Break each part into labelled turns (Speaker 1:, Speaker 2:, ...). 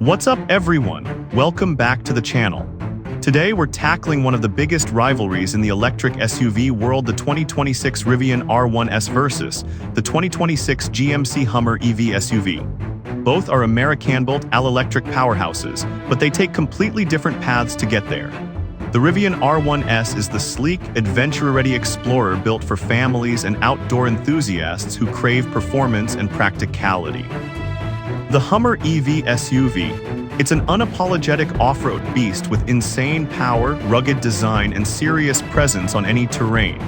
Speaker 1: What's up everyone? Welcome back to the channel. Today we're tackling one of the biggest rivalries in the electric SUV world, the 2026 Rivian R1S versus the 2026 GMC Hummer EV SUV. Both are American-built all-electric powerhouses, but they take completely different paths to get there. The Rivian R1S is the sleek, adventure-ready explorer built for families and outdoor enthusiasts who crave performance and practicality. The Hummer EV SUV. It's an unapologetic off-road beast with insane power, rugged design, and serious presence on any terrain.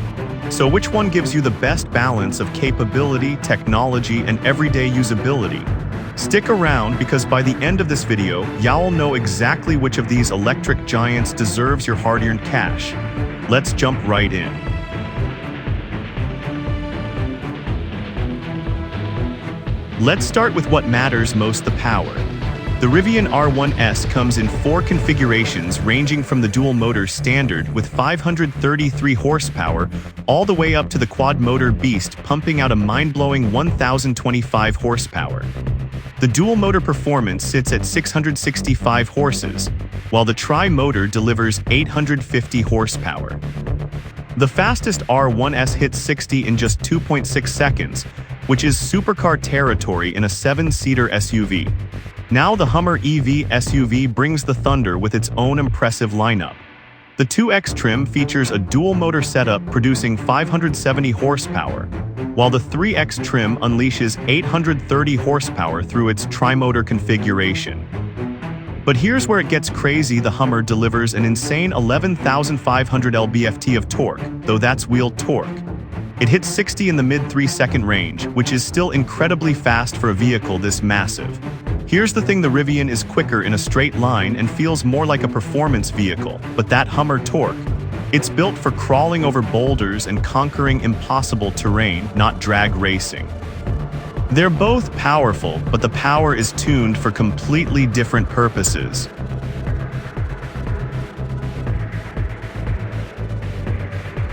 Speaker 1: So which one gives you the best balance of capability, technology, and everyday usability? Stick around because by the end of this video, y'all know exactly which of these electric giants deserves your hard-earned cash. Let's jump right in. Let's start with what matters most, the power. The Rivian R1S comes in 4 configurations ranging from the dual-motor standard with 533 horsepower all the way up to the quad-motor beast pumping out a mind-blowing 1,025 horsepower. The dual-motor performance sits at 665 horses, while the tri-motor delivers 850 horsepower. The fastest R1S hits 60 in just 2.6 seconds, which is supercar territory in a 7-seater SUV. Now the Hummer EV SUV brings the thunder with its own impressive lineup. The 2X trim features a dual-motor setup producing 570 horsepower, while the 3X trim unleashes 830 horsepower through its tri-motor configuration. But here's where it gets crazy. The Hummer delivers an insane 11,500 lb-ft of torque, though that's wheel torque. It hits 60 in the mid-3-second range, which is still incredibly fast for a vehicle this massive. Here's the thing, the Rivian is quicker in a straight line and feels more like a performance vehicle, but that Hummer torque, it's built for crawling over boulders and conquering impossible terrain, not drag racing. They're both powerful, but the power is tuned for completely different purposes.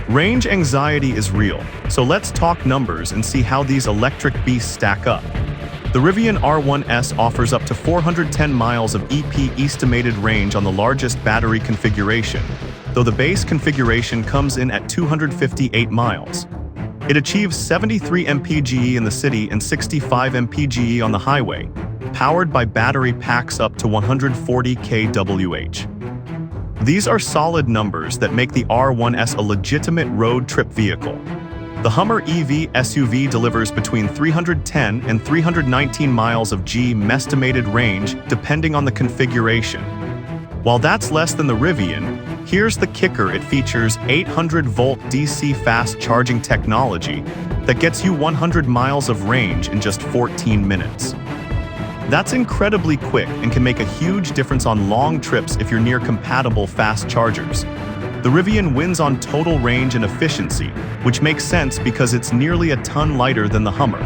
Speaker 1: Range anxiety is real, so let's talk numbers and see how these electric beasts stack up. The Rivian R1S offers up to 410 miles of EP estimated range on the largest battery configuration, though the base configuration comes in at 258 miles. It achieves 73 mpge in the city and 65 mpge on the highway, powered by battery packs up to 140 kWh. These are solid numbers that make the R1S a legitimate road trip vehicle. The Hummer EV SUV delivers between 310 and 319 miles of estimated range depending on the configuration. While that's less than the Rivian, here's the kicker: it features 800-volt DC fast charging technology that gets you 100 miles of range in just 14 minutes. That's incredibly quick and can make a huge difference on long trips if you're near compatible fast chargers. The Rivian wins on total range and efficiency, which makes sense because it's nearly a ton lighter than the Hummer.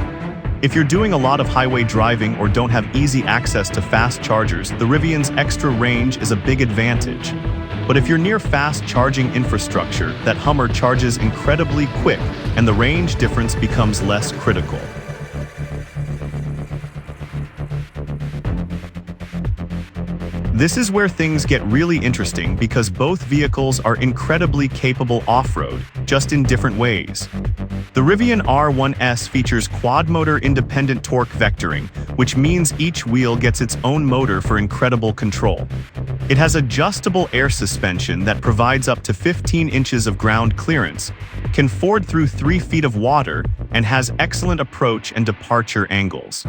Speaker 1: If you're doing a lot of highway driving or don't have easy access to fast chargers, the Rivian's extra range is a big advantage. But if you're near fast charging infrastructure, that Hummer charges incredibly quick and the range difference becomes less critical. This is where things get really interesting because both vehicles are incredibly capable off-road, just in different ways. The Rivian R1S features quad-motor independent torque vectoring, which means each wheel gets its own motor for incredible control. It has adjustable air suspension that provides up to 15 inches of ground clearance, can ford through 3 feet of water, and has excellent approach and departure angles.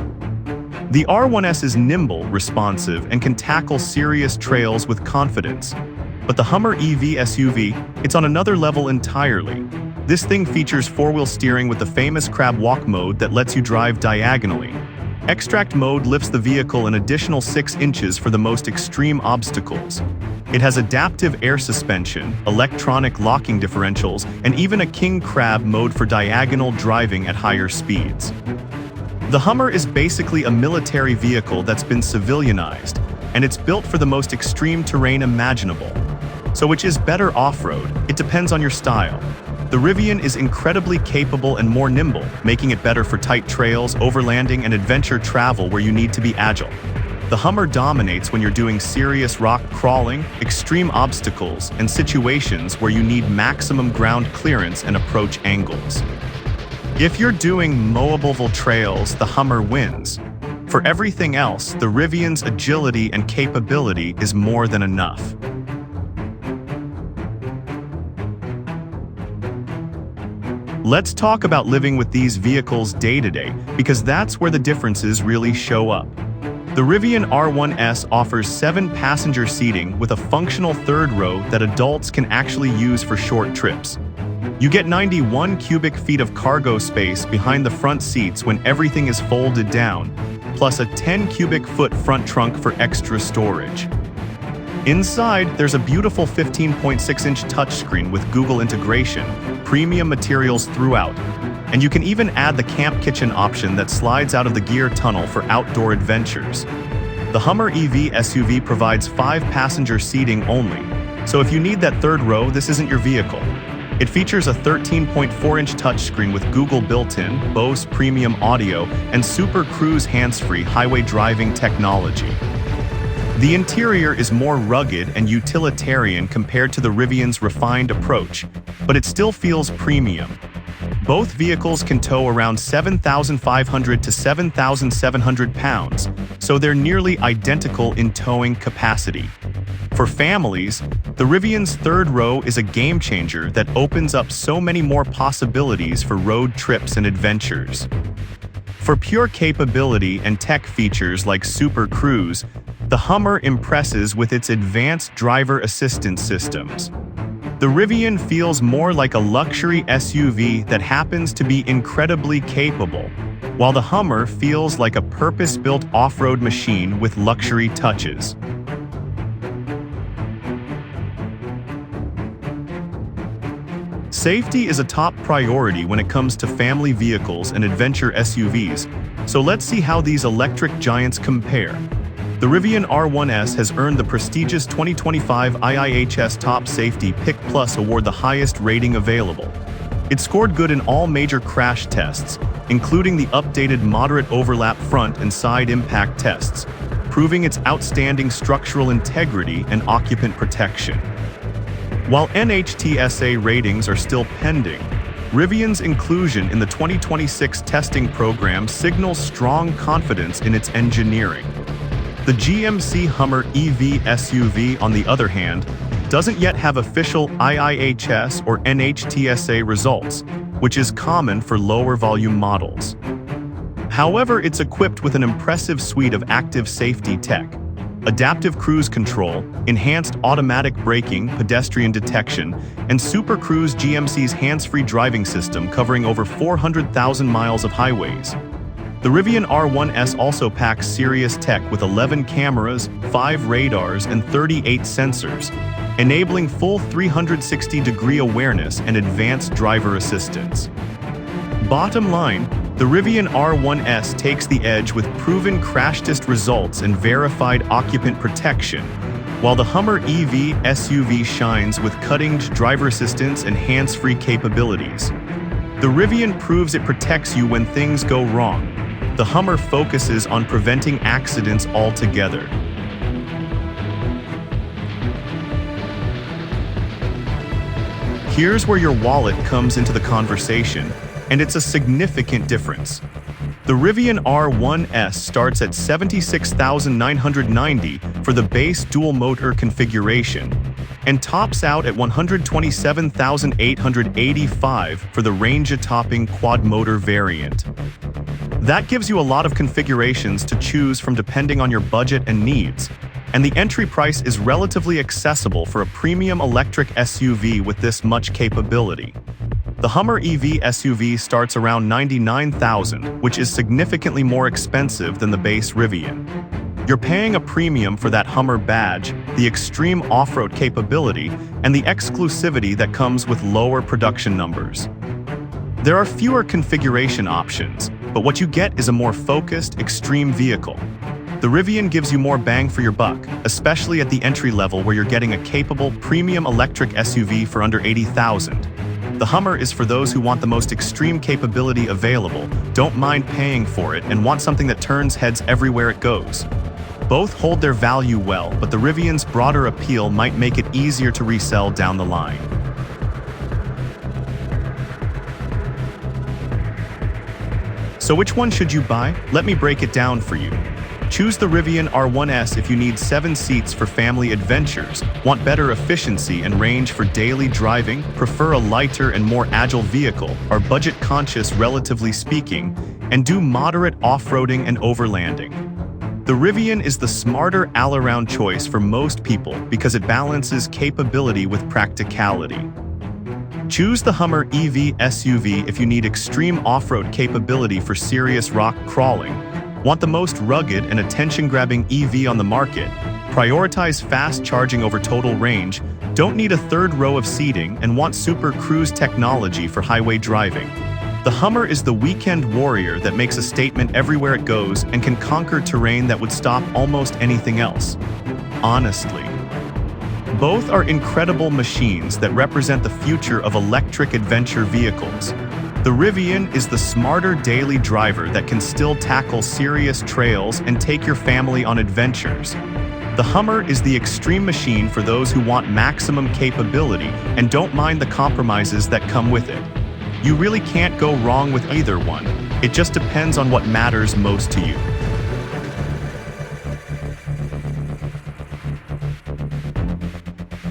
Speaker 1: The R1S is nimble, responsive, and can tackle serious trails with confidence. But the Hummer EV SUV, it's on another level entirely. This thing features 4-wheel steering with the famous crab walk mode that lets you drive diagonally. Extract mode lifts the vehicle an additional 6 inches for the most extreme obstacles. It has adaptive air suspension, electronic locking differentials, and even a king crab mode for diagonal driving at higher speeds. The Hummer is basically a military vehicle that's been civilianized, and it's built for the most extreme terrain imaginable. So which is better off-road? It depends on your style. The Rivian is incredibly capable and more nimble, making it better for tight trails, overlanding, and adventure travel where you need to be agile. The Hummer dominates when you're doing serious rock crawling, extreme obstacles, and situations where you need maximum ground clearance and approach angles. If you're doing mowable trails, the Hummer wins. For everything else, the Rivian's agility and capability is more than enough. Let's talk about living with these vehicles day to day, because that's where the differences really show up. The Rivian R1S offers 7-passenger seating with a functional third row that adults can actually use for short trips. You get 91 cubic feet of cargo space behind the front seats when everything is folded down, plus a 10 cubic foot front trunk for extra storage. Inside, there's a beautiful 15.6-inch touchscreen with Google integration, premium materials throughout, and you can even add the camp kitchen option that slides out of the gear tunnel for outdoor adventures. The Hummer EV SUV provides 5-passenger seating only, so if you need that third row, this isn't your vehicle. It features a 13.4-inch touchscreen with Google built-in, Bose premium audio, and Super Cruise hands-free highway driving technology. The interior is more rugged and utilitarian compared to the Rivian's refined approach, but it still feels premium. Both vehicles can tow around 7,500 to 7,700 pounds, so they're nearly identical in towing capacity. For families, the Rivian's third row is a game changer that opens up so many more possibilities for road trips and adventures. For pure capability and tech features like Super Cruise, the Hummer impresses with its advanced driver assistance systems. The Rivian feels more like a luxury SUV that happens to be incredibly capable, while the Hummer feels like a purpose-built off-road machine with luxury touches. Safety is a top priority when it comes to family vehicles and adventure SUVs, so let's see how these electric giants compare. The Rivian R1S has earned the prestigious 2025 IIHS Top Safety Pick Plus award, the highest rating available. It scored good in all major crash tests, including the updated moderate overlap front and side impact tests, proving its outstanding structural integrity and occupant protection. While NHTSA ratings are still pending, Rivian's inclusion in the 2026 testing program signals strong confidence in its engineering. The GMC Hummer EV SUV, on the other hand, doesn't yet have official IIHS or NHTSA results, which is common for lower volume models. However, it's equipped with an impressive suite of active safety tech: adaptive cruise control, enhanced automatic braking, pedestrian detection, and Super Cruise, GMC's hands-free driving system covering over 400,000 miles of highways. The Rivian R1S also packs serious tech with 11 cameras, 5 radars, and 38 sensors, enabling full 360-degree awareness and advanced driver assistance. Bottom line, the Rivian R1S takes the edge with proven crash test results and verified occupant protection, while the Hummer EV SUV shines with cutting-edge driver assistance and hands-free capabilities. The Rivian proves it protects you when things go wrong. The Hummer focuses on preventing accidents altogether. Here's where your wallet comes into the conversation, and it's a significant difference. The Rivian R1S starts at $76,990 for the base dual-motor configuration and tops out at $127,885 for the range-topping quad-motor variant. That gives you a lot of configurations to choose from depending on your budget and needs, and the entry price is relatively accessible for a premium electric SUV with this much capability. The Hummer EV SUV starts around $99,000, which is significantly more expensive than the base Rivian. You're paying a premium for that Hummer badge, the extreme off-road capability, and the exclusivity that comes with lower production numbers. There are fewer configuration options, but what you get is a more focused, extreme vehicle. The Rivian gives you more bang for your buck, especially at the entry level where you're getting a capable, premium electric SUV for under $80,000. The Hummer is for those who want the most extreme capability available, don't mind paying for it, and want something that turns heads everywhere it goes. Both hold their value well, but the Rivian's broader appeal might make it easier to resell down the line. So which one should you buy? Let me break it down for you. Choose the Rivian R1S if you need 7 seats for family adventures, want better efficiency and range for daily driving, prefer a lighter and more agile vehicle, are budget-conscious relatively speaking, and do moderate off-roading and overlanding. The Rivian is the smarter all-around choice for most people because it balances capability with practicality. Choose the Hummer EV SUV if you need extreme off-road capability for serious rock crawling, want the most rugged and attention-grabbing EV on the market, prioritize fast charging over total range, don't need a third row of seating, and want super cruise technology for highway driving. The Hummer is the weekend warrior that makes a statement everywhere it goes and can conquer terrain that would stop almost anything else. Honestly. Both are incredible machines that represent the future of electric adventure vehicles. The Rivian is the smarter daily driver that can still tackle serious trails and take your family on adventures. The Hummer is the extreme machine for those who want maximum capability and don't mind the compromises that come with it. You really can't go wrong with either one. It just depends on what matters most to you.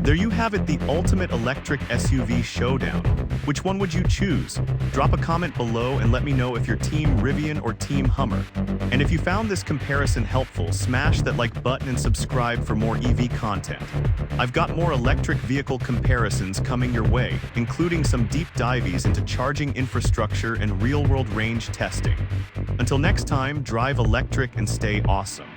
Speaker 1: There you have it, the ultimate electric SUV showdown. Which one would you choose? Drop a comment below and let me know if you're Team Rivian or Team Hummer. And if you found this comparison helpful, smash that like button and subscribe for more EV content. I've got more electric vehicle comparisons coming your way, including some deep dives into charging infrastructure and real-world range testing. Until next time, drive electric and stay awesome.